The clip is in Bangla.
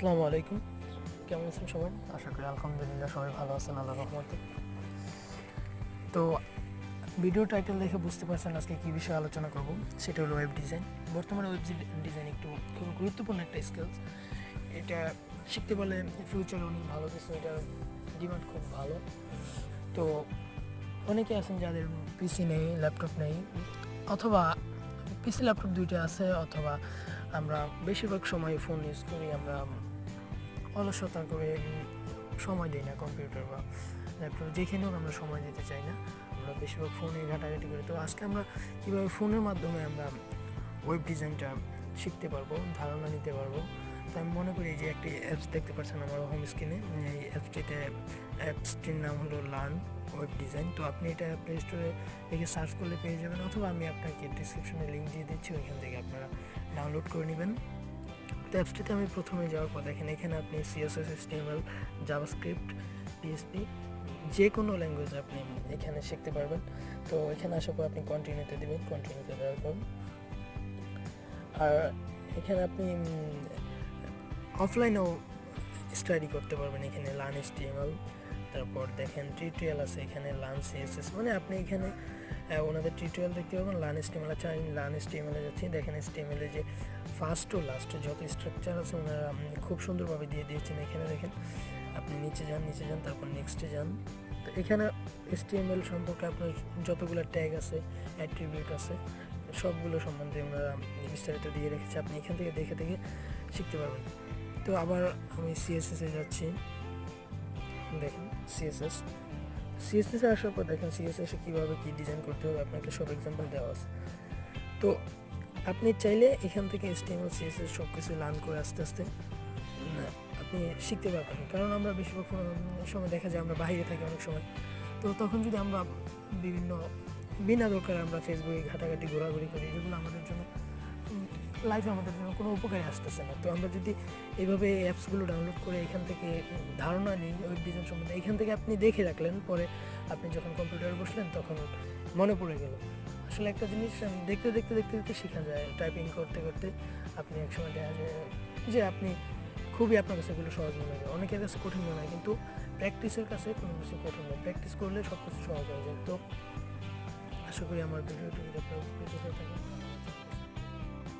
আসসালামু আলাইকুম, কেমন আছেন সবাই? আশা করি আলহামদুলিল্লাহ সবাই ভালো আছেন আল্লাহর রহমতে। তো ভিডিও টাইটেল দেখে বুঝতে পারছেন আজকে কী বিষয়ে আলোচনা করব, সেটা হলো ওয়েব ডিজাইন। বর্তমানে ওয়েব ডিজাইন একটু খুব গুরুত্বপূর্ণ একটা স্কিলস। এটা শিখতে পারলে ফিউচারে অনেক ভালো কিছু, এটার ডিমান্ড খুব ভালো। তো অনেকে আছেন যাদের পিসি নেই, ল্যাপটপ নেই, অথবা পিসি ল্যাপটপ দুইটা আছে, অথবা আমরা বেশিরভাগ সময় ফোন ইউজ করি, আমরা অলসতা করে সময় দিই না কম্পিউটার বা ল্যাপটপ, যেখানেও আমরা সময় দিতে চাই না, আমরা বেশিরভাগ ফোনে ঘাটাঘাটি করি। তো আজকে আমরা কীভাবে ফোনের মাধ্যমে আমরা ওয়েব ডিজাইনটা শিখতে পারবো, ধারণা নিতে পারবো। তো আমি মনে করি যে একটি অ্যাপস দেখতে পাচ্ছেন আমার হোম স্ক্রিনে, এই অ্যাপসটির নাম হলো লার্ন ওয়েব ডিজাইন। তো আপনি এটা প্লে স্টোরে দেখে সার্চ করলে পেয়ে যাবেন, অথবা আমি আপনাকে ডিসক্রিপশনে লিঙ্ক দিয়ে দিচ্ছি, ওইখান থেকে আপনারা ডাউনলোড করে নেবেন। তো অ্যাপসটিতে আমি প্রথমে যাওয়ার পর দেখেন এখানে আপনি CSS, HTML, JavaScript, PHP যে কোনো ল্যাঙ্গুয়েজ আপনি এখানে শিখতে পারবেন। তো এখানে আসার পর আপনি কন্টিনিউতে দেবেন, কন্টিনিউতে দেওয়ার পর আর এখানে আপনি অফলাইনেও স্টাডি করতে পারবেন। এখানে লার্ন HTML, তারপর দেখেন টিউটোরিয়াল আছে, এখানে লার্ন CSS, মানে আপনি এখানে ওনাদের টিউটোরিয়াল দেখতে পাবেন। লার্ন HTML আছে, আমি লার্ন HTML যাচ্ছি। দেখেন HTML যে ফার্স্ট টু লাস্ট যত স্ট্রাকচার আছে ওনারা খুব সুন্দরভাবে দিয়ে দিয়েছেন। এখানে দেখেন আপনি নিচে যান, তারপর নেক্সটে যান। তো এখানে HTML সম্পর্কে আপনার যতগুলো ট্যাগ আছে, অ্যাট্রিবিউট আছে, সবগুলো সম্বন্ধে ওনারা বিস্তারিত দিয়ে রেখেছে, আপনি এখান থেকে দেখে দেখে শিখতে পারবেন। তো আবার আমি CSS-এ যাচ্ছি। দেখেন CSS-এ আসার পর দেখেন CSS-এ কীভাবে কী ডিজাইন করতে হবে আপনাকে সব এক্সাম্পল দেওয়া আছে। তো আপনি চাইলে এখান থেকে HTML, CSS সব কিছু লার্ন করে আস্তে আস্তে আপনি শিখতে পারবেন। কারণ আমরা বেশিরভাগ সময় দেখা যায় আমরা বাইরে থাকি অনেক সময়, তো তখন যদি আমরা বিনা দরকারে আমরা ফেসবুকে ঘাটাঘাটি ঘোরাঘুরি করি, যেগুলো আমাদের জন্য লাইফে আমাদের জন্য কোনো উপকারে আসতেছে না। তো আমরা যদি এইভাবে অ্যাপসগুলো ডাউনলোড করে এখান থেকে ধারণা নিই ওয়েব ডিজাইন সম্বন্ধে, এখান থেকে আপনি দেখে রাখলেন, পরে আপনি যখন কম্পিউটারে বসলেন তখন মনে পড়ে গেল। আসলে একটা জিনিস দেখতে দেখতে দেখতে দেখতে শেখা যায়। টাইপিং করতে করতে আপনি একসময় দেখা যায় যে আপনি খুবই আপনার কাছে এগুলো সহজ মনে হয়, অনেকের কাছে কঠিন মনে হয়, কিন্তু প্র্যাকটিসের কাছে কোনো কিছু কঠিন নয়। প্র্যাকটিস করলে সব কিছু সহজ হয়ে যায়। তো আশা করি আমার ভিডিওটি আপনার উপকৃত হয়ে থাকে।